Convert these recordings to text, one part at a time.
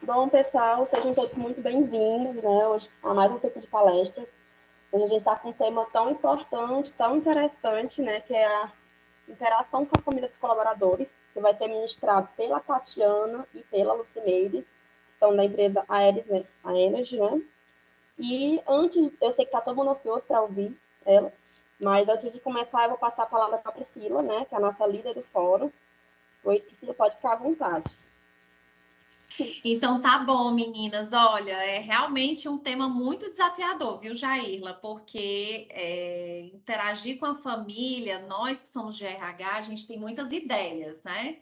Bom, pessoal, sejam todos muito bem-vindos, né, hoje a mais um tempo de palestra. Hoje a gente está com um tema tão importante, tão interessante, né, que é a interação com a família dos colaboradores, que vai ser ministrado pela Tatiana e pela Lucineide, que são da empresa Aeres, né? E antes, eu sei que está todo mundo ansioso para ouvir ela, mas antes de começar, eu vou passar a palavra para a Priscila, né, que é a nossa líder do fórum. Oi, Priscila, pode ficar à vontade. Então tá bom, meninas. Olha, é realmente um tema muito desafiador, viu, Jairla? Porque interagir com a família, nós que somos de RH, a gente tem muitas ideias, né?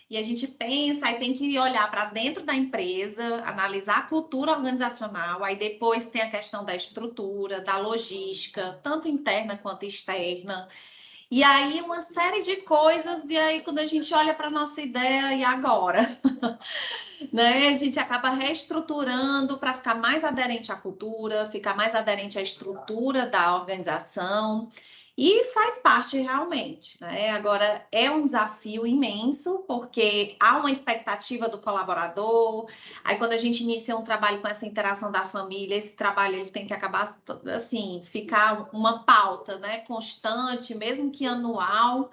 E a gente pensa e tem que olhar para dentro da empresa, analisar a cultura organizacional, aí depois tem a questão da estrutura, da logística, tanto interna quanto externa. E aí uma série de coisas, e aí quando a gente olha para a nossa ideia, e agora? Né? A gente acaba reestruturando para ficar mais aderente à cultura, ficar mais aderente à estrutura da organização, e faz parte realmente, né? Agora é um desafio imenso, porque há uma expectativa do colaborador. Aí, quando a gente inicia um trabalho com essa interação da família, esse trabalho ele tem que acabar assim, ficar uma pauta, né? Constante, mesmo que anual.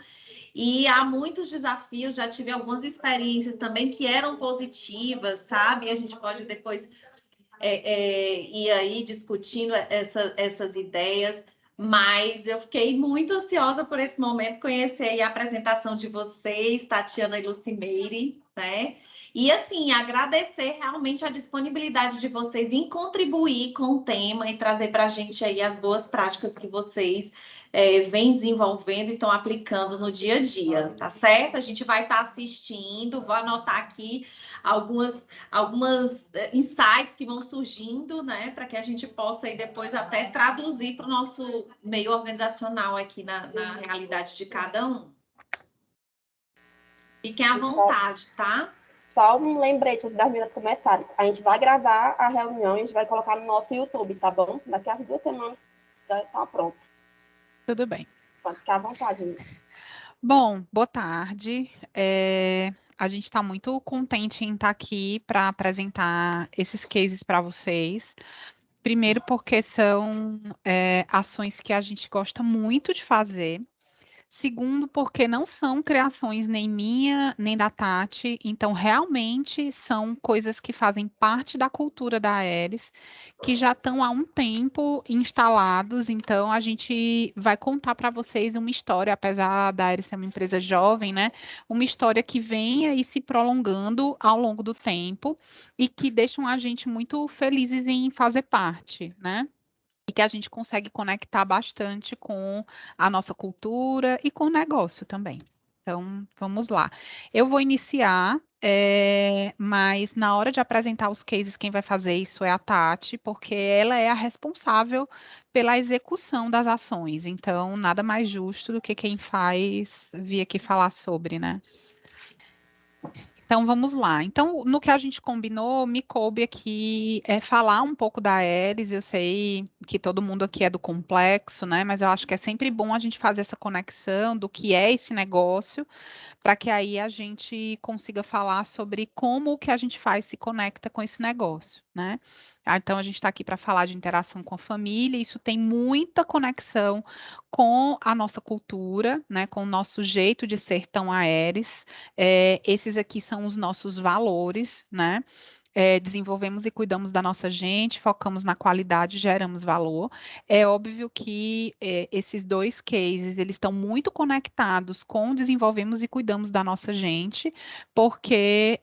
E há muitos desafios, já tive algumas experiências também que eram positivas, sabe? A gente pode depois ir aí discutindo essas ideias, mas eu fiquei muito ansiosa por esse momento, conhecer a apresentação de vocês, Tatiana e Lucimeire, né? E assim, agradecer realmente a disponibilidade de vocês em contribuir com o tema e trazer para a gente aí as boas práticas que vocês vêm desenvolvendo e estão aplicando no dia a dia, tá certo? A gente vai estar assistindo, vou anotar aqui algumas insights que vão surgindo, né, para que a gente possa aí depois até traduzir para o nosso meio organizacional aqui na realidade de cada um. Fiquem à vontade, tá? Só um lembrete antes das meninas começarem. A gente vai gravar a reunião e a gente vai colocar no nosso YouTube, tá bom? Daqui a 2 semanas já está pronto. Tudo bem. Pode ficar à vontade, meninas. Bom, boa tarde. A gente está muito contente em estar aqui para apresentar esses cases para vocês. Primeiro, porque são ações que a gente gosta muito de fazer. Segundo, porque não são criações nem minha, nem da Tati, então realmente são coisas que fazem parte da cultura da Aeres, que já estão há um tempo instalados, então a gente vai contar para vocês uma história, apesar da Aeres ser uma empresa jovem, né? Uma história que vem aí se prolongando ao longo do tempo e que deixam a gente muito felizes em fazer parte, né? E que a gente consegue conectar bastante com a nossa cultura e com o negócio também. Então, vamos lá. Eu vou iniciar, mas na hora de apresentar os cases, quem vai fazer isso é a Tati, porque ela é a responsável pela execução das ações. Então, nada mais justo do que quem faz vir aqui falar sobre, né? Então, vamos lá. Então, no que a gente combinou, me coube aqui falar um pouco da Aeres. Eu sei que todo mundo aqui é do complexo, né? Mas eu acho que é sempre bom a gente fazer essa conexão do que é esse negócio, para que aí a gente consiga falar sobre como o que a gente faz se conecta com esse negócio, né? Então, a gente está aqui para falar de interação com a família, isso tem muita conexão com a nossa cultura, né? Com o nosso jeito de ser tão Aeres. Esses aqui são os nossos valores, né? Desenvolvemos e cuidamos da nossa gente, focamos na qualidade, geramos valor. É óbvio que esses dois cases, eles estão muito conectados com desenvolvemos e cuidamos da nossa gente, porque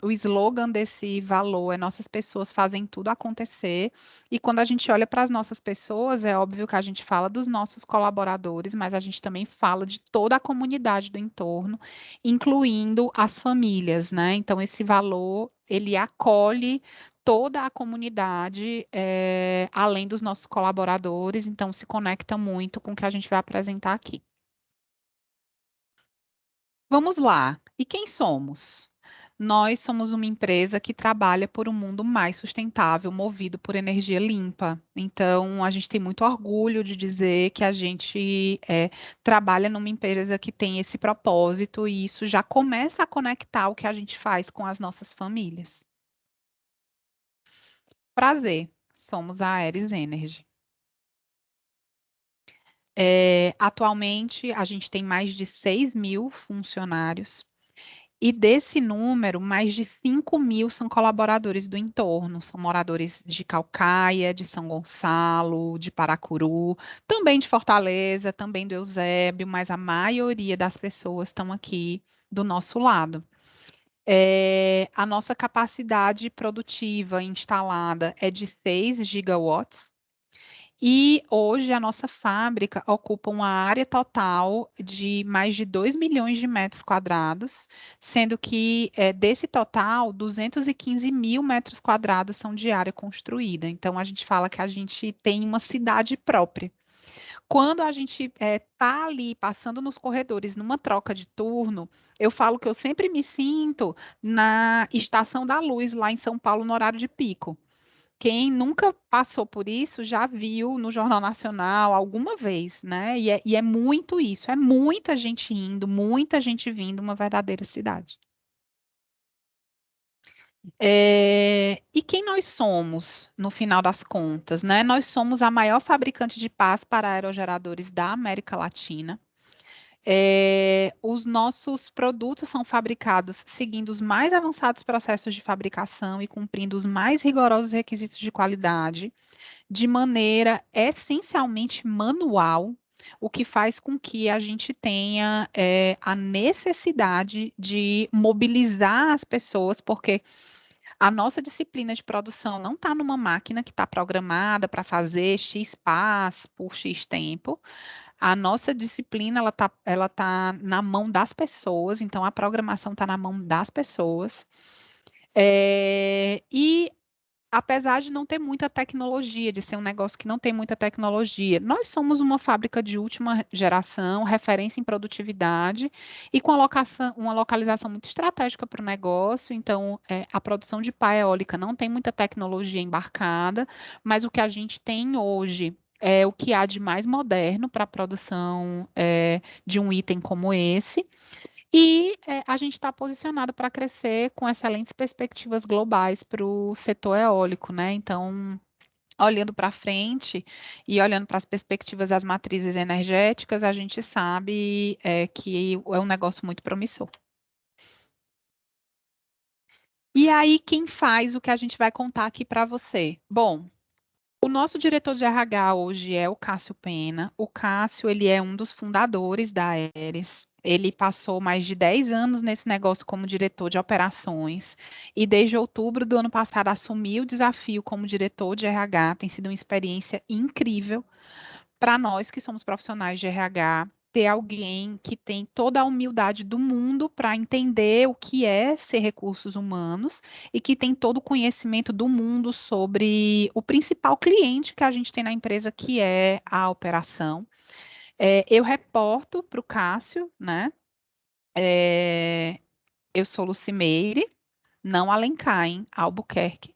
o slogan desse valor é nossas pessoas fazem tudo acontecer, e quando a gente olha para as nossas pessoas, é óbvio que a gente fala dos nossos colaboradores, mas a gente também fala de toda a comunidade do entorno, incluindo as famílias, né? Então, esse valor ele acolhe toda a comunidade, além dos nossos colaboradores, então se conecta muito com o que a gente vai apresentar aqui. Vamos lá. E quem somos? Nós somos uma empresa que trabalha por um mundo mais sustentável, movido por energia limpa. Então, a gente tem muito orgulho de dizer que a gente trabalha numa empresa que tem esse propósito, e isso já começa a conectar o que a gente faz com as nossas famílias. prazer, somos a Aeris Energy. Atualmente, a gente tem mais de 6.000 funcionários. E desse número, mais de 5.000 são colaboradores do entorno, são moradores de Caucaia, de São Gonçalo, de Paracuru, também de Fortaleza, também do Eusébio, mas a maioria das pessoas estão aqui do nosso lado. A nossa capacidade produtiva instalada é de 6 gigawatts. E hoje a nossa fábrica ocupa uma área total de mais de 2 milhões de metros quadrados, sendo que desse total, 215 mil metros quadrados são de área construída. Então a gente fala que a gente tem uma cidade própria. Quando a gente está ali passando nos corredores numa troca de turno, eu falo que eu sempre me sinto na Estação da Luz, lá em São Paulo, no horário de pico. Quem nunca passou por isso já viu no Jornal Nacional alguma vez, né? E é muito isso, é muita gente indo, muita gente vindo, uma verdadeira cidade. E quem nós somos, no final das contas, né? Nós somos a maior fabricante de pás para aerogeradores da América Latina. Os nossos produtos são fabricados seguindo os mais avançados processos de fabricação e cumprindo os mais rigorosos requisitos de qualidade, de maneira essencialmente manual, o que faz com que a gente tenha a necessidade de mobilizar as pessoas, porque a nossa disciplina de produção não está numa máquina que está programada para fazer X pás por X tempo. A nossa disciplina ela tá na mão das pessoas, então a programação está na mão das pessoas. E apesar de não ter muita tecnologia, de ser um negócio que não tem muita tecnologia, nós somos uma fábrica de última geração, referência em produtividade e com uma localização muito estratégica para o negócio. Então, a produção de pá eólica não tem muita tecnologia embarcada, mas o que a gente tem hoje é o que há de mais moderno para a produção de um item como esse. E a gente está posicionado para crescer com excelentes perspectivas globais para o setor eólico, né? Então, olhando para frente e olhando para as perspectivas das matrizes energéticas, a gente sabe que é um negócio muito promissor. E aí, quem faz o que a gente vai contar aqui para você? Bom, o nosso diretor de RH hoje é o Cássio Pena. O Cássio, ele é um dos fundadores da Aeris. Ele passou mais de 10 anos nesse negócio como diretor de operações e desde outubro do ano passado assumiu o desafio como diretor de RH. Tem sido uma experiência incrível para nós que somos profissionais de RH, ter alguém que tem toda a humildade do mundo para entender o que é ser recursos humanos e que tem todo o conhecimento do mundo sobre o principal cliente que a gente tem na empresa, que é a operação. Eu reporto para o Cássio, né? Eu sou Lucimeire, não Alencar, hein? Albuquerque.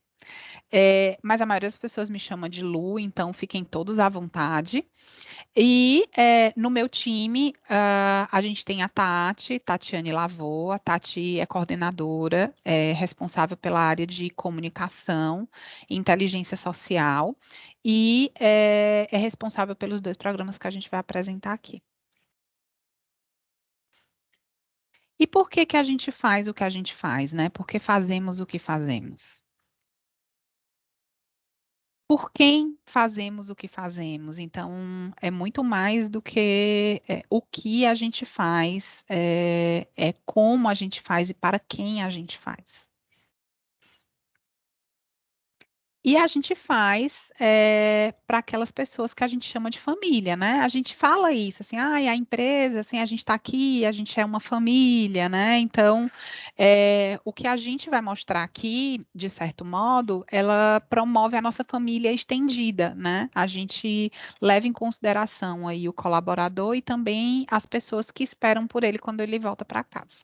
Mas a maioria das pessoas me chama de Lu, então fiquem todos à vontade. E no meu time, a gente tem a Tatiane Lavô. A Tati é coordenadora, responsável pela área de comunicação e inteligência social, e é responsável pelos 2 programas que a gente vai apresentar aqui. E por que que a gente faz o que a gente faz, né? Por que fazemos o que fazemos? Por quem fazemos o que fazemos? Então, é muito mais do que o que a gente faz, é como a gente faz e para quem a gente faz. E a gente faz para aquelas pessoas que a gente chama de família, né? A gente fala isso, assim, a empresa, assim, a gente está aqui, a gente é uma família, né? Então, o que a gente vai mostrar aqui, de certo modo, ela promove a nossa família estendida, né? A gente leva em consideração aí o colaborador e também as pessoas que esperam por ele quando ele volta para casa.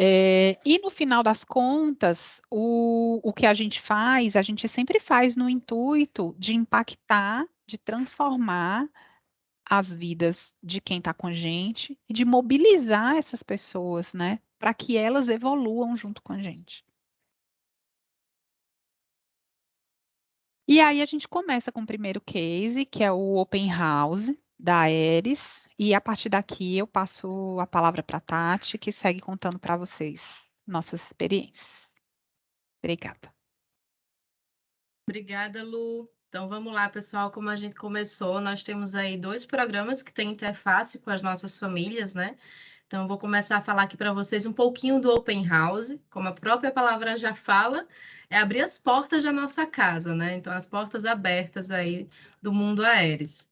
E no final das contas, o que a gente sempre faz no intuito de impactar, de transformar as vidas de quem está com a gente e de mobilizar essas pessoas, né, para que elas evoluam junto com a gente. E aí a gente começa com o primeiro case, que é o Open House da Aeres, e a partir daqui eu passo a palavra para a Tati, que segue contando para vocês nossas experiências. Obrigada. Obrigada, Lu. Então, vamos lá, pessoal. Como a gente começou, nós temos aí 2 programas que têm interface com as nossas famílias, né? Então, vou começar a falar aqui para vocês um pouquinho do Open House. Como a própria palavra já fala, é abrir as portas da nossa casa, né? Então, as portas abertas aí do mundo Aeres.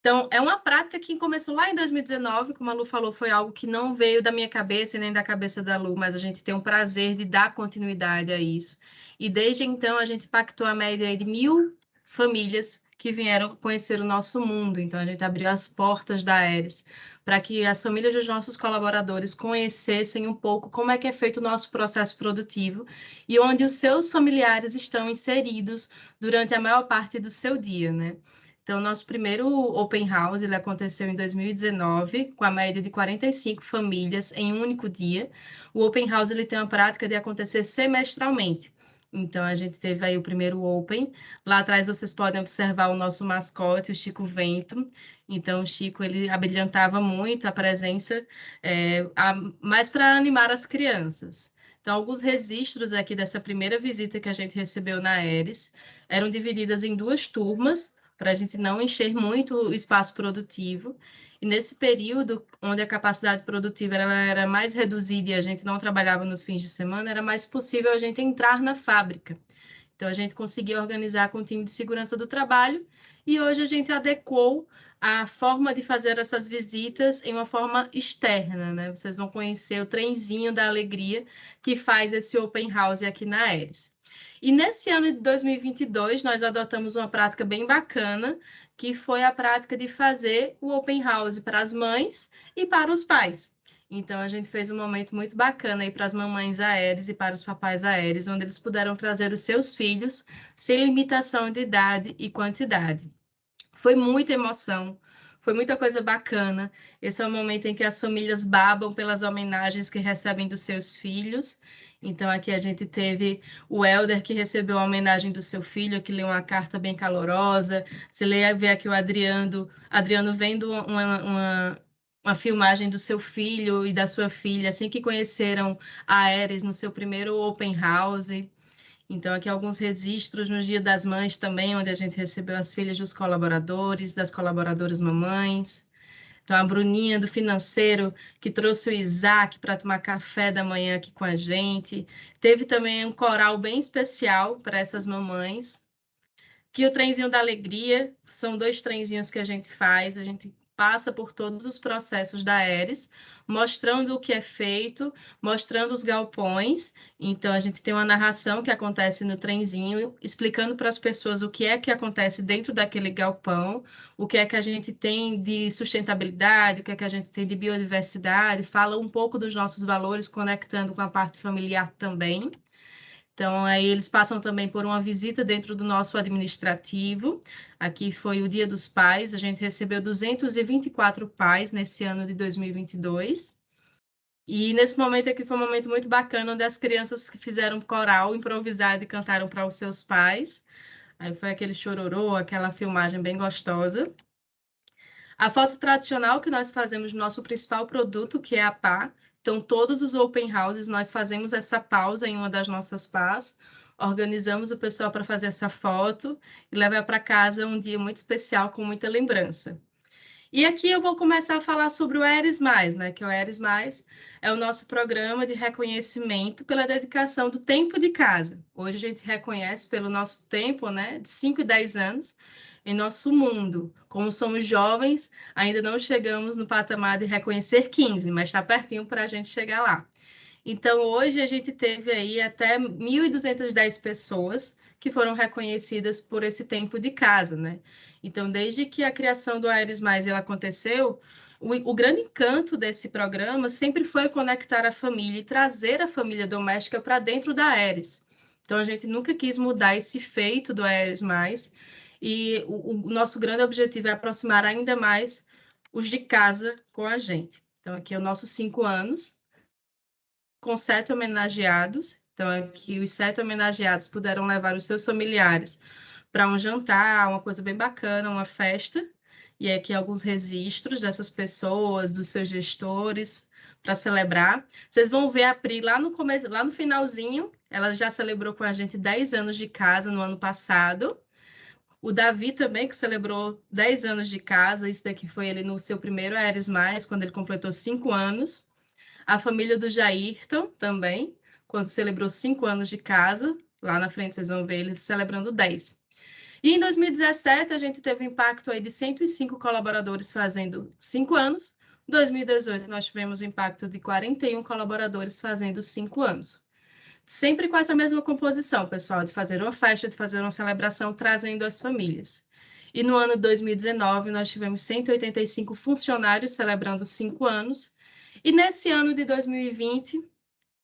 Então, é uma prática que começou lá em 2019, como a Lu falou, foi algo que não veio da minha cabeça e nem da cabeça da Lu, mas a gente tem o prazer de dar continuidade a isso. E desde então, a gente pactou a média aí de 1.000 famílias que vieram conhecer o nosso mundo. Então, a gente abriu as portas da Aeres para que as famílias dos nossos colaboradores conhecessem um pouco como é que é feito o nosso processo produtivo e onde os seus familiares estão inseridos durante a maior parte do seu dia, né? Então, nosso primeiro Open House ele aconteceu em 2019, com a média de 45 famílias em um único dia. O Open House ele tem uma prática de acontecer semestralmente. Então, a gente teve aí o primeiro Open. Lá atrás, vocês podem observar o nosso mascote, o Chico Vento. Então, o Chico ele abrilhantava muito a presença, mais para animar as crianças. Então, alguns registros aqui dessa primeira visita que a gente recebeu na Aeres eram divididas em 2 turmas, para a gente não encher muito o espaço produtivo. E nesse período, onde a capacidade produtiva ela era mais reduzida e a gente não trabalhava nos fins de semana, era mais possível a gente entrar na fábrica. Então, a gente conseguia organizar com o time de segurança do trabalho e hoje a gente adequou a forma de fazer essas visitas em uma forma externa, né? Vocês vão conhecer o trenzinho da alegria que faz esse open house aqui na Aeres. E nesse ano de 2022, nós adotamos uma prática bem bacana, que foi a prática de fazer o open house para as mães e para os pais. Então, a gente fez um momento muito bacana aí para as mamães Aeres e para os papais Aeres, onde eles puderam trazer os seus filhos sem limitação de idade e quantidade. Foi muita emoção, foi muita coisa bacana. Esse é o momento em que as famílias babam pelas homenagens que recebem dos seus filhos. Então, aqui a gente teve o Helder, que recebeu a homenagem do seu filho, que leu uma carta bem calorosa. Você vê aqui o Adriano vendo uma filmagem do seu filho e da sua filha, assim que conheceram a Aeres no seu primeiro open house. Então, aqui alguns registros no Dia das Mães também, onde a gente recebeu as filhas dos colaboradores, das colaboradoras mamães. Então, a Bruninha do financeiro, que trouxe o Isaac para tomar café da manhã aqui com a gente. Teve também um coral bem especial para essas mamães. Que o trenzinho da alegria, são 2 trenzinhos que a gente faz, a gente passa por todos os processos da Aeres, mostrando o que é feito, mostrando os galpões. Então, a gente tem uma narração que acontece no trenzinho, explicando para as pessoas o que é que acontece dentro daquele galpão, o que é que a gente tem de sustentabilidade, o que é que a gente tem de biodiversidade, fala um pouco dos nossos valores, conectando com a parte familiar também. Então, aí eles passam também por uma visita dentro do nosso administrativo. Aqui foi o Dia dos Pais, a gente recebeu 224 pais nesse ano de 2022. E nesse momento aqui foi um momento muito bacana, onde as crianças fizeram coral improvisado e cantaram para os seus pais. Aí foi aquele chororô, aquela filmagem bem gostosa. A foto tradicional que nós fazemos no nosso principal produto, que é a pá. Então, todos os open houses, nós fazemos essa pausa em uma das nossas pás, organizamos o pessoal para fazer essa foto e levar para casa um dia muito especial, com muita lembrança. E aqui eu vou começar a falar sobre o Aeres Mais, né? Que o Aeres Mais é o nosso programa de reconhecimento pela dedicação do tempo de casa. Hoje a gente reconhece pelo nosso tempo, né? De 5 e 10 anos, em nosso mundo. Como somos jovens, ainda não chegamos no patamar de reconhecer 15, mas está pertinho para a gente chegar lá. Então, hoje a gente teve aí até 1.210 pessoas que foram reconhecidas por esse tempo de casa, né? Então, desde que a criação do Aeres Mais ela aconteceu, o grande encanto desse programa sempre foi conectar a família e trazer a família doméstica para dentro da Aeres. Então, a gente nunca quis mudar esse feito do Aeres Mais, e o nosso grande objetivo é aproximar ainda mais os de casa com a gente. Então, aqui é os nossos 5 anos, com 7 homenageados, Então, aqui os 7 homenageados puderam levar os seus familiares para um jantar, uma coisa bem bacana, uma festa. E aqui alguns registros dessas pessoas, dos seus gestores, para celebrar. Vocês vão ver a Pri lá no começo, lá no finalzinho, ela já celebrou com a gente 10 anos de casa no ano passado. O Davi também, que celebrou 10 anos de casa, isso daqui foi ele no seu primeiro Aeres Mais, quando ele completou 5 anos. A família do Jairton também, quando celebrou 5 anos de casa. Lá na frente vocês vão ver ele celebrando 10. E em 2017, a gente teve um impacto aí de 105 colaboradores fazendo 5 anos. Em 2018, nós tivemos um impacto de 41 colaboradores fazendo 5 anos. Sempre com essa mesma composição, pessoal, de fazer uma festa, de fazer uma celebração, trazendo as famílias. E no ano de 2019, nós tivemos 185 funcionários celebrando 5 anos. E nesse ano de 2020,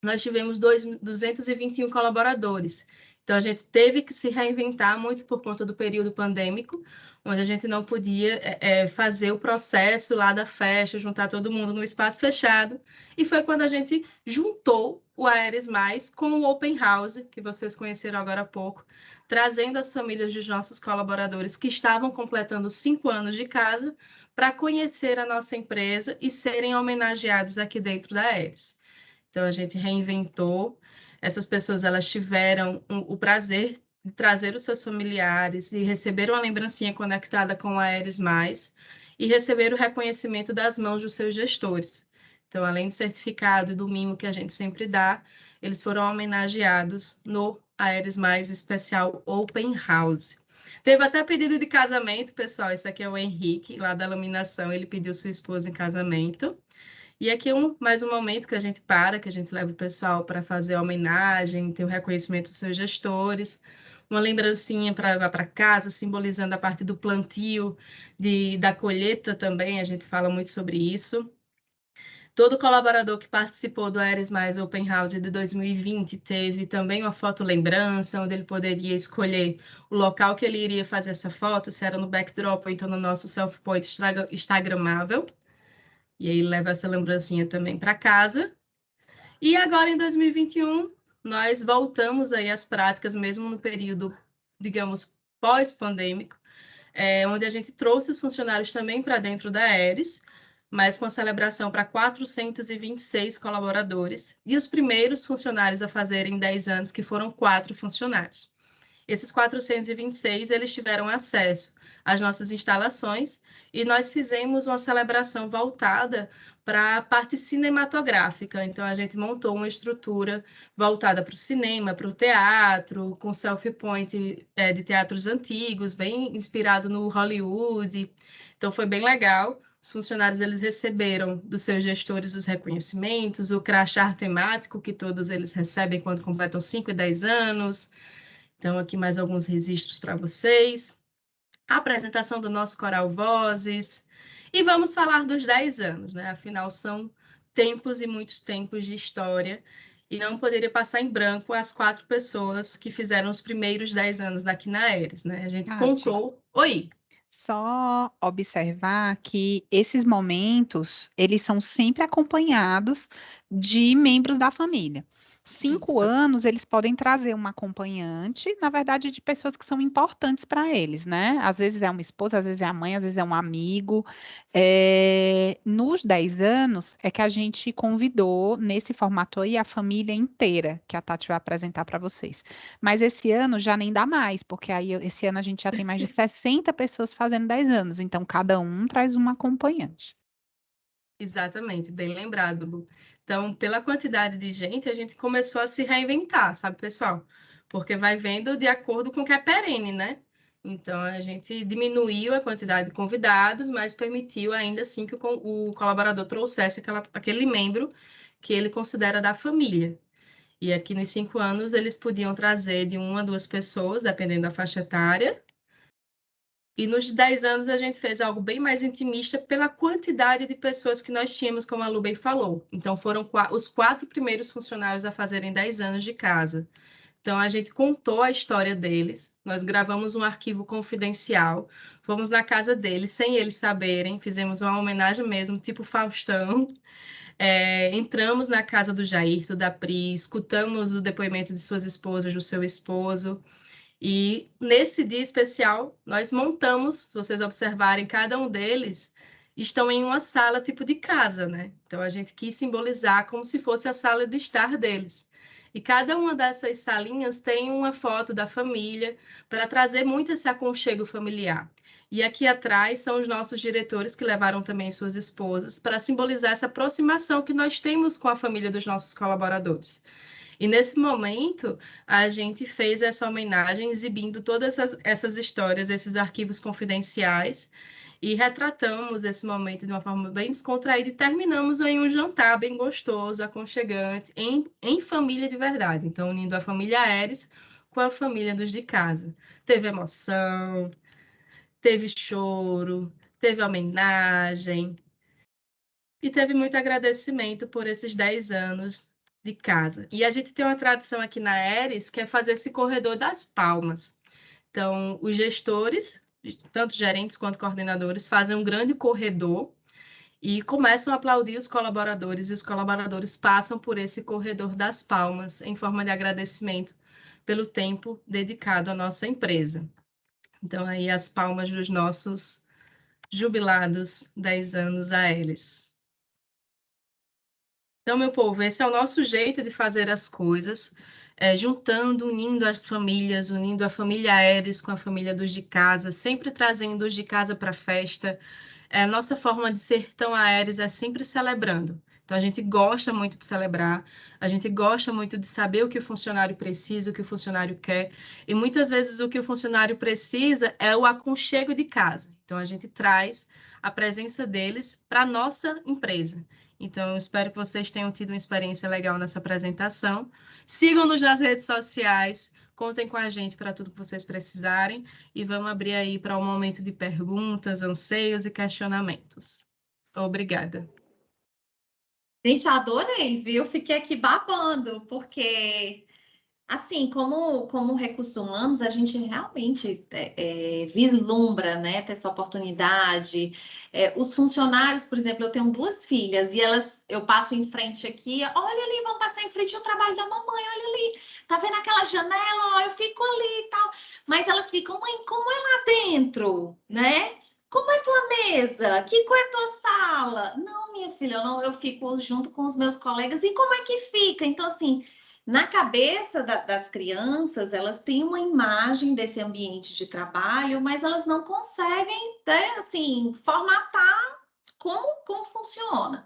nós tivemos 221 colaboradores. Então, a gente teve que se reinventar muito por conta do período pandêmico, onde a gente não podia fazer o processo lá da festa, juntar todo mundo no espaço fechado. E foi quando a gente juntou o Aeres Mais com o Open House, que vocês conheceram agora há pouco, trazendo as famílias dos nossos colaboradores que estavam completando 5 anos de casa para conhecer a nossa empresa e serem homenageados aqui dentro da Aeres. Então, a gente reinventou. Essas pessoas, elas tiveram o prazer de trazer os seus familiares e receber uma lembrancinha conectada com a Aeres Mais e receber o reconhecimento das mãos dos seus gestores. Então, além do certificado e do mimo que a gente sempre dá, eles foram homenageados no Aeres Mais Especial Open House. Teve até pedido de casamento, pessoal. Esse aqui é o Henrique, lá da laminação. Ele pediu sua esposa em casamento. E aqui mais um momento que a gente que a gente leva o pessoal para fazer a homenagem, ter o reconhecimento dos seus gestores, uma lembrancinha para casa, simbolizando a parte do plantio, da colheita também, a gente fala muito sobre isso. Todo colaborador que participou do Aeres Mais Open House de 2020 teve também uma foto lembrança, onde ele poderia escolher o local que ele iria fazer essa foto, se era no backdrop ou então no nosso self-point instagramável. E aí leva essa lembrancinha também para casa. E agora, em 2021, nós voltamos aí às práticas, mesmo no período, digamos, pós-pandêmico, onde a gente trouxe os funcionários também para dentro da Aeres, mas com a celebração para 426 colaboradores, e os primeiros funcionários a fazerem 10 anos, que foram 4 funcionários. Esses 426, eles tiveram acesso às nossas instalações, e nós fizemos uma celebração voltada para a parte cinematográfica. Então, a gente montou uma estrutura voltada para o cinema, para o teatro, com self-point de teatros antigos, bem inspirado no Hollywood. Então, foi bem legal. Os funcionários, eles receberam dos seus gestores os reconhecimentos, o crachá temático, que todos eles recebem quando completam 5 e 10 anos. Então, aqui mais alguns registros para vocês. A apresentação do nosso Coral Vozes. E vamos falar dos 10 anos, né? Afinal, são tempos e muitos tempos de história. E não poderia passar em branco as 4 pessoas que fizeram os primeiros 10 anos daqui na Aeres, né? A gente contou... Oi! Só observar que esses momentos, eles são sempre acompanhados de membros da família. 5 Isso. anos, eles podem trazer uma acompanhante, na verdade, de pessoas que são importantes para eles, né? Às vezes é uma esposa, às vezes é a mãe, às vezes é um amigo. Nos 10 anos, é que a gente convidou, nesse formato aí, a família inteira, que a Tati vai apresentar para vocês. Mas esse ano já nem dá mais, porque aí esse ano a gente já tem mais de 60 pessoas fazendo 10 anos, então cada um traz uma acompanhante. Exatamente, bem lembrado, Lu. Então, pela quantidade de gente, a gente começou a se reinventar, sabe, pessoal? Porque vai vendo de acordo com o que é perene, né? Então, a gente diminuiu a quantidade de convidados, mas permitiu ainda assim que o colaborador trouxesse aquele membro que ele considera da família. E aqui nos 5 anos, eles podiam trazer de 1 a 2 pessoas, dependendo da faixa etária. E nos 10 anos a gente fez algo bem mais intimista pela quantidade de pessoas que nós tínhamos, como a Lu bem falou. Então, foram os 4 primeiros funcionários a fazerem 10 anos de casa. Então, a gente contou a história deles, nós gravamos um arquivo confidencial, fomos na casa deles, sem eles saberem, fizemos uma homenagem mesmo, tipo Faustão. Entramos na casa do Jair, da Pri, escutamos o depoimento de suas esposas, do seu esposo, e nesse dia especial, nós montamos, se vocês observarem, cada um deles estão em uma sala tipo de casa, né? Então, a gente quis simbolizar como se fosse a sala de estar deles. E cada uma dessas salinhas tem uma foto da família para trazer muito esse aconchego familiar. E aqui atrás são os nossos diretores que levaram também suas esposas para simbolizar essa aproximação que nós temos com a família dos nossos colaboradores. E nesse momento, a gente fez essa homenagem exibindo todas essas histórias, esses arquivos confidenciais, e retratamos esse momento de uma forma bem descontraída e terminamos em um jantar bem gostoso, aconchegante, em família de verdade. Então, unindo a família Aeres com a família dos de casa. Teve emoção, teve choro, teve homenagem e teve muito agradecimento por esses 10 anos de casa. E a gente tem uma tradição aqui na Aeres que é fazer esse corredor das palmas. Então, os gestores, tanto gerentes quanto coordenadores, fazem um grande corredor e começam a aplaudir os colaboradores, e os colaboradores passam por esse corredor das palmas em forma de agradecimento pelo tempo dedicado à nossa empresa. Então, aí as palmas dos nossos jubilados 10 anos a eles. Então, meu povo, esse é o nosso jeito de fazer as coisas, juntando, unindo as famílias, unindo a família Aeres com a família dos de casa, sempre trazendo os de casa para a festa. A nossa forma de ser tão Aeres é sempre celebrando. Então, a gente gosta muito de celebrar, a gente gosta muito de saber o que o funcionário precisa, o que o funcionário quer, e muitas vezes o que o funcionário precisa é o aconchego de casa. Então, a gente traz a presença deles para a nossa empresa. Então, eu espero que vocês tenham tido uma experiência legal nessa apresentação. Sigam-nos nas redes sociais, contem com a gente para tudo que vocês precisarem e vamos abrir aí para um momento de perguntas, anseios e questionamentos. Obrigada. Gente, adorei, viu? Fiquei aqui babando, porque, assim, como recursos humanos, a gente realmente vislumbra, né, ter essa oportunidade. Os funcionários, por exemplo, eu tenho 2 filhas e eu passo em frente aqui, olha ali, vamos passar em frente ao trabalho da mamãe, olha ali, tá vendo aquela janela? Ó, eu fico ali e tal. Mas elas ficam, mãe, como é lá dentro, né? Como é tua mesa? Que cor é tua sala? Não, minha filha, eu fico junto com os meus colegas. E como é que fica? Então, assim, na cabeça das crianças, elas têm uma imagem desse ambiente de trabalho, mas elas não conseguem, né, assim, formatar como funciona.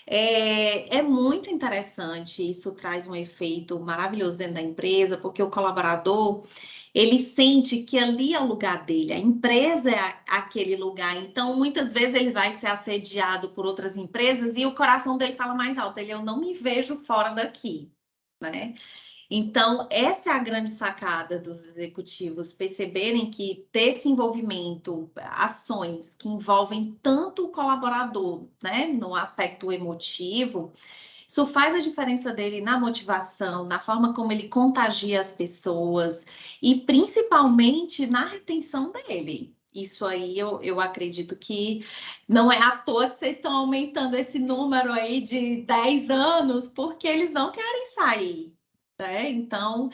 É muito interessante, isso traz um efeito maravilhoso dentro da empresa, porque o colaborador, ele sente que ali é o lugar dele, a empresa é aquele lugar. Então, muitas vezes ele vai ser assediado por outras empresas e o coração dele fala mais alto, eu não me vejo fora daqui, né? Então, essa é a grande sacada dos executivos, perceberem que ter esse envolvimento, ações que envolvem tanto o colaborador, né, no aspecto emotivo, isso faz a diferença dele na motivação, na forma como ele contagia as pessoas e principalmente na retenção dele. Isso aí eu acredito que não é à toa que vocês estão aumentando esse número aí de 10 anos, porque eles não querem sair, né? Então,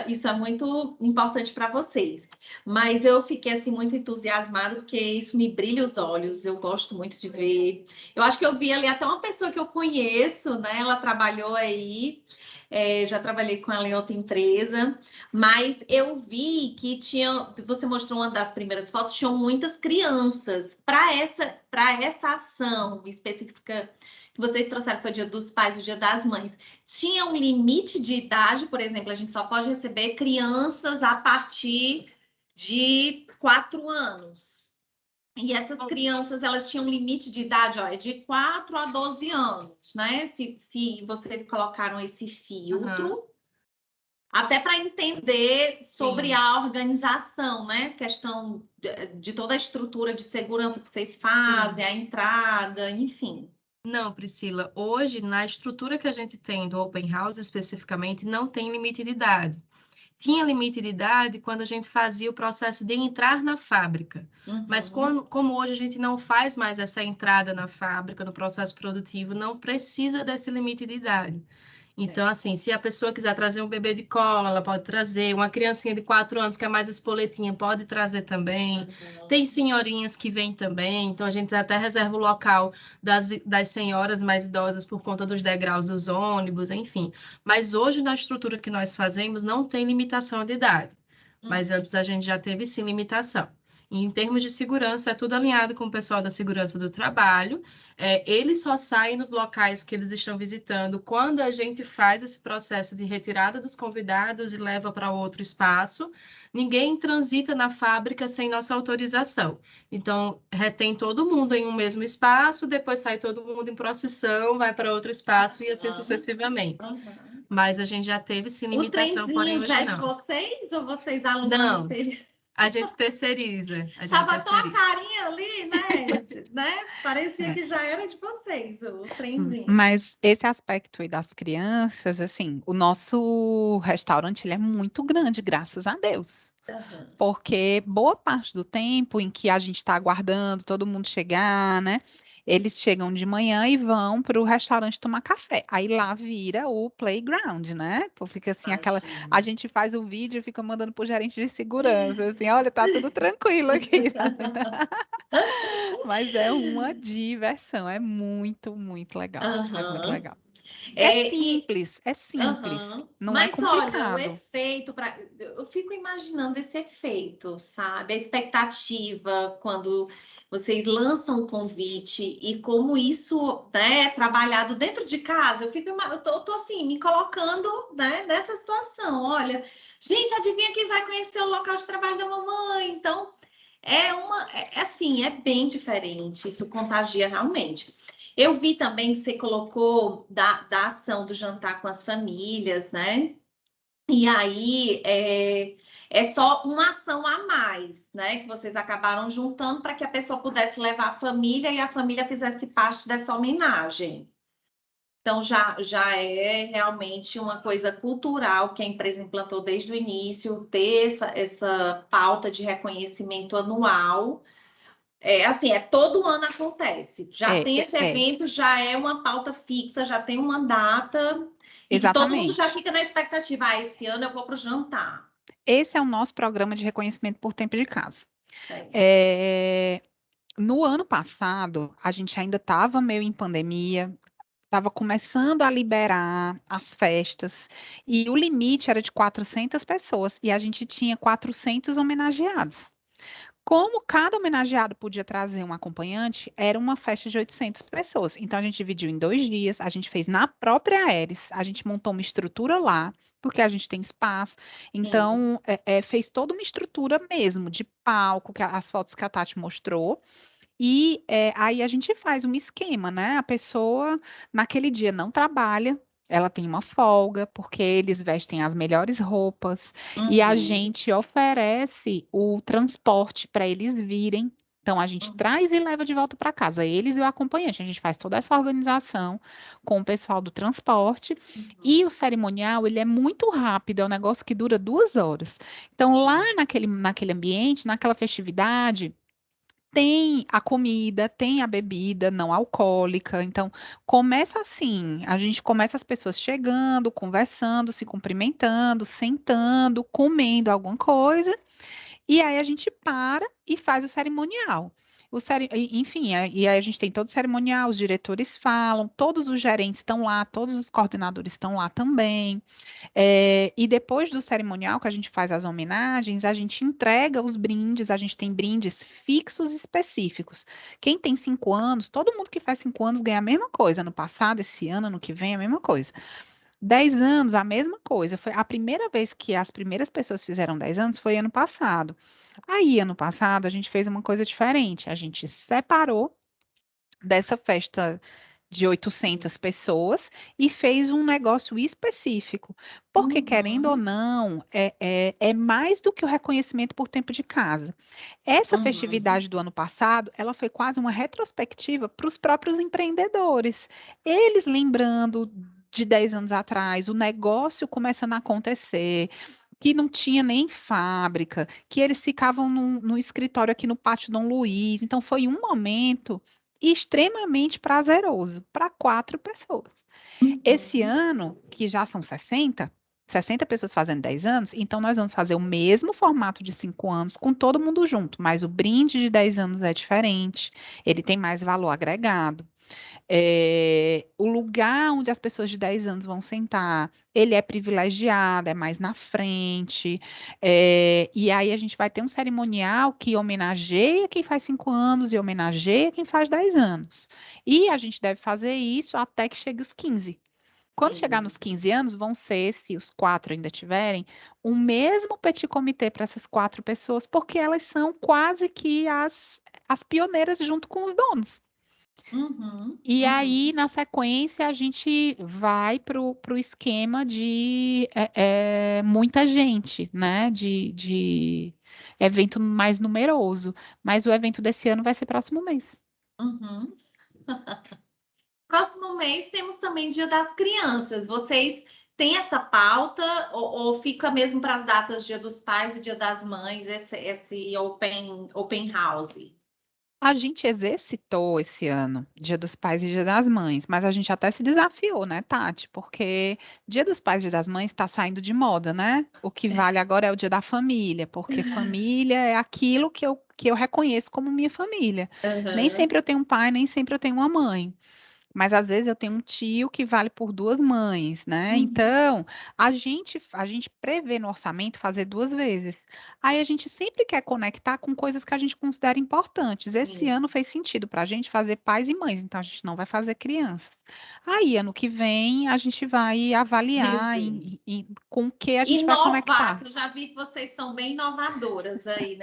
isso é muito importante para vocês. Mas eu fiquei assim muito entusiasmada porque isso me brilha os olhos. Eu gosto muito de ver. Eu acho que eu vi ali até uma pessoa que eu conheço, né? Ela trabalhou aí. Já trabalhei com ela em outra empresa, mas eu vi que tinha. Você mostrou uma das primeiras fotos, tinham muitas crianças para essa ação específica que vocês trouxeram, que foi o Dia dos Pais e o Dia das Mães. Tinha um limite de idade, por exemplo, a gente só pode receber crianças a partir de 4 anos. E essas crianças, elas tinham um limite de idade, ó, de 4 a 12 anos, né? Se vocês colocaram esse filtro, até para entender sobre a organização, né? Questão de toda a estrutura de segurança que vocês fazem, a entrada, enfim. Não, Priscila, hoje, na estrutura que a gente tem do Open House especificamente, não tem limite de idade. tinha limite de idade quando a gente fazia o processo de entrar na fábrica. Mas como hoje a gente não faz mais essa entrada na fábrica, no processo produtivo, não precisa desse limite de idade. Então, assim, se a pessoa quiser trazer um bebê de cola, ela pode trazer. Uma criancinha de 4 anos que é mais espoletinha, pode trazer também. Tem senhorinhas que vêm também. Então, a gente até reserva o local das senhoras mais idosas por conta dos degraus dos ônibus, enfim. Mas hoje, na estrutura que nós fazemos, não tem limitação de idade. Mas antes a gente já teve, sim, limitação. E em termos de segurança, é tudo alinhado com o pessoal da segurança do trabalho. Eles só saem nos locais que eles estão visitando quando a gente faz esse processo de retirada dos convidados e leva para outro espaço. Ninguém transita na fábrica sem nossa autorização. Então, retém todo mundo em um mesmo espaço, depois sai todo mundo em procissão, vai para outro espaço e assim sucessivamente. Mas a gente já teve sim O limitação, porém trenzinho hoje já é de não. vocês ou vocês alugam Não. os períodos? A gente terceiriza. Tava tão a carinha ali, né? Parecia que já era de vocês, o trenzinho. Mas esse aspecto aí das crianças, assim, o nosso restaurante ele é muito grande, graças a Deus. Porque boa parte do tempo em que a gente está aguardando todo mundo chegar, né? Eles chegam de manhã e vão para o restaurante tomar café. Aí lá vira o playground, né? Pô, fica assim, a gente faz o vídeo e fica mandando pro gerente de segurança, assim, olha, tá tudo tranquilo aqui. Mas é uma diversão, é muito, muito legal. É muito legal. É simples, não é Mas olha, o complicado. efeito, eu fico imaginando esse efeito, sabe? A expectativa quando vocês lançam o convite e como isso, né, é trabalhado dentro de casa. Eu tô assim, me colocando, né, nessa situação. Olha, gente, adivinha quem vai conhecer o local de trabalho da mamãe? Então, assim, é bem diferente. Isso contagia realmente. Eu vi também que você colocou da ação do jantar com as famílias, né? E aí é só uma ação a mais, né? Que vocês acabaram juntando para que a pessoa pudesse levar a família e a família fizesse parte dessa homenagem. Então já é realmente uma coisa cultural que a empresa implantou desde o início, ter essa pauta de reconhecimento anual. Assim, todo ano acontece. Já tem esse evento, já é uma pauta fixa, já tem uma data. E que todo mundo já fica na expectativa. Esse ano eu vou para o jantar. Esse é o nosso programa de reconhecimento por tempo de casa. No ano passado, a gente ainda estava meio em pandemia, estava começando a liberar as festas, e o limite era de 400 pessoas, e a gente tinha 400 homenageados. Como cada homenageado podia trazer um acompanhante, era uma festa de 800 pessoas. Então, a gente dividiu em 2 dias, a gente fez na própria Aeres, a gente montou uma estrutura lá, porque a gente tem espaço. Então, fez toda uma estrutura mesmo, de palco, as fotos que a Tati mostrou. E aí a gente faz um esquema, né? A pessoa, naquele dia, não trabalha, ela tem uma folga, porque eles vestem as melhores roupas, e a gente oferece o transporte para eles virem. Então, a gente traz e leva de volta para casa, eles e o acompanhante. A gente faz toda essa organização com o pessoal do transporte. E o cerimonial, ele é muito rápido, é um negócio que dura 2 horas. Então, lá naquele ambiente, naquela festividade, tem a comida, tem a bebida não alcoólica. Então, começa assim: a gente começa as pessoas chegando, conversando, se cumprimentando, sentando, comendo alguma coisa, e aí a gente para e faz o cerimonial. Enfim, e aí a gente tem todo o cerimonial, os diretores falam, todos os gerentes estão lá, todos os coordenadores estão lá também. E depois do cerimonial, que a gente faz as homenagens, a gente entrega os brindes, a gente tem brindes fixos e específicos. Quem tem 5 anos, todo mundo que faz 5 anos ganha a mesma coisa. No passado, esse ano, ano que vem, a mesma coisa. 10 anos, a mesma coisa. Foi a primeira vez que as primeiras pessoas fizeram 10 anos foi ano passado. Aí, ano passado, a gente fez uma coisa diferente. A gente separou dessa festa de 800 pessoas e fez um negócio específico. Porque, querendo ou não, é mais do que o reconhecimento por tempo de casa. Essa festividade do ano passado, ela foi quase uma retrospectiva para os próprios empreendedores. Eles lembrando de 10 anos atrás, o negócio começando a acontecer, que não tinha nem fábrica, que eles ficavam no escritório aqui no Pátio Dom Luiz. Então, foi um momento extremamente prazeroso para 4 pessoas. Esse ano, que já são 60 pessoas fazendo 10 anos, então nós vamos fazer o mesmo formato de 5 anos com todo mundo junto, mas o brinde de 10 anos é diferente, ele tem mais valor agregado. O lugar onde as pessoas de 10 anos vão sentar, ele é privilegiado, é mais na frente, e aí a gente vai ter um cerimonial que homenageia quem faz 5 anos e homenageia quem faz 10 anos. E a gente deve fazer isso até que chegue os 15. Quando chegar nos 15 anos, vão ser, se os 4 ainda tiverem, o mesmo petit comité para essas 4 pessoas, porque elas são quase que as pioneiras junto com os donos. E aí, na sequência, a gente vai para o esquema de muita gente, né? De evento mais numeroso. Mas o evento desse ano vai ser próximo mês. Próximo mês temos também Dia das Crianças. Vocês têm essa pauta ou fica mesmo para as datas Dia dos Pais e Dia das Mães, esse open house? A gente exercitou esse ano Dia dos Pais e Dia das Mães, mas a gente até se desafiou, né, Tati? Porque Dia dos Pais e Dia das Mães está saindo de moda, né? O que vale agora é o Dia da Família, porque família é aquilo que eu reconheço como minha família. Nem sempre eu tenho um pai, nem sempre eu tenho uma mãe. Mas às vezes eu tenho um tio que vale por 2 mães, né? Então, a gente prevê no orçamento fazer 2 vezes. Aí a gente sempre quer conectar com coisas que a gente considera importantes. Esse ano fez sentido para a gente fazer pais e mães, então a gente não vai fazer crianças. Aí, ano que vem, a gente vai avaliar com o que a gente vai conectar. Que eu já vi que vocês são bem inovadoras aí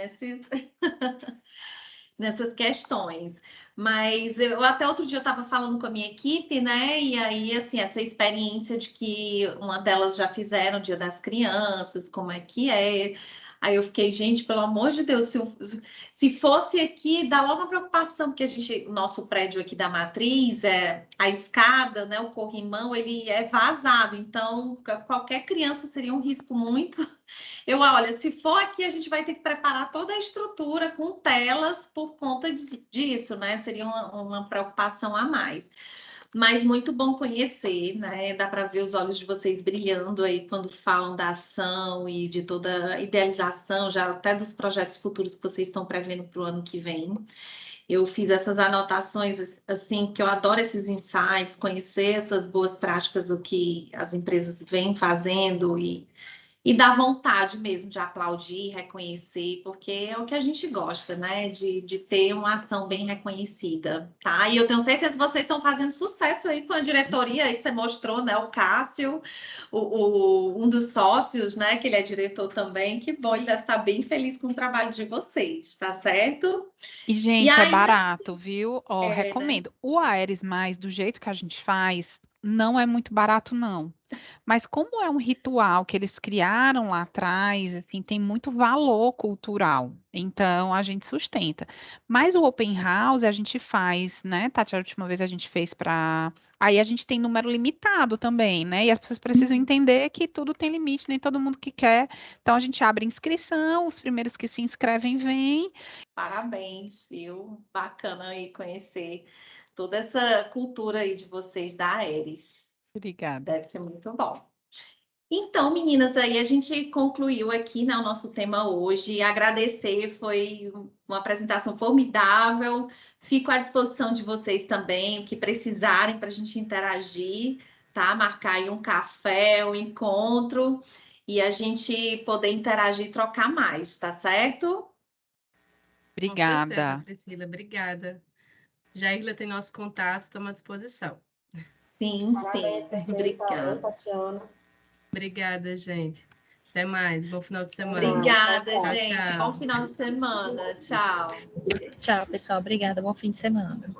nessas questões. Mas eu até outro dia eu estava falando com a minha equipe, né? E aí, assim, essa experiência de que uma delas já fizeram o Dia das Crianças, como é que é. Aí eu fiquei, gente, pelo amor de Deus, se fosse aqui, dá logo uma preocupação, porque o nosso prédio aqui da Matriz, a escada, né, o corrimão, ele é vazado, então qualquer criança seria um risco muito. Olha, se for aqui, a gente vai ter que preparar toda a estrutura com telas por conta disso, né? Seria uma preocupação a mais. Mas muito bom conhecer, né? Dá para ver os olhos de vocês brilhando aí quando falam da ação e de toda a idealização, já até dos projetos futuros que vocês estão prevendo para o ano que vem. Eu fiz essas anotações, assim, que eu adoro esses insights, conhecer essas boas práticas, o que as empresas vêm fazendo e dá vontade mesmo de aplaudir, reconhecer, porque é o que a gente gosta, né? De ter uma ação bem reconhecida, tá? E eu tenho certeza que vocês estão fazendo sucesso aí com a diretoria, aí você mostrou, né? O Cássio, um dos sócios, né? Que ele é diretor também, que bom, ele deve estar bem feliz com o trabalho de vocês, tá certo? E, gente, é barato, viu? Ó, recomendo. Né? O Aeres Mais, do jeito que a gente faz, não é muito barato, não. Mas como é um ritual que eles criaram lá atrás, assim, tem muito valor cultural. Então, a gente sustenta. Mas o Open House a gente faz, né, Tati? A última vez a gente fez para... Aí a gente tem número limitado também, né? E as pessoas precisam entender que tudo tem limite, nem todo mundo que quer. Então, a gente abre inscrição, os primeiros que se inscrevem vêm. Parabéns, viu? Bacana aí conhecer toda essa cultura aí de vocês da Aeres. Obrigada. Deve ser muito bom. Então, meninas, aí a gente concluiu aqui, né, o nosso tema hoje. Agradecer, foi uma apresentação formidável. Fico à disposição de vocês também, o que precisarem para a gente interagir, tá? Marcar aí um café, um encontro e a gente poder interagir e trocar mais, tá certo? Obrigada. Com certeza, Priscila, obrigada. Jairla tem nosso contato, estamos à disposição. Sim, sim. Obrigada. Obrigada, gente. Até mais. Bom final de semana. Obrigada, gente. Tchau. Bom final de semana. Tchau. Tchau, pessoal. Obrigada. Bom fim de semana.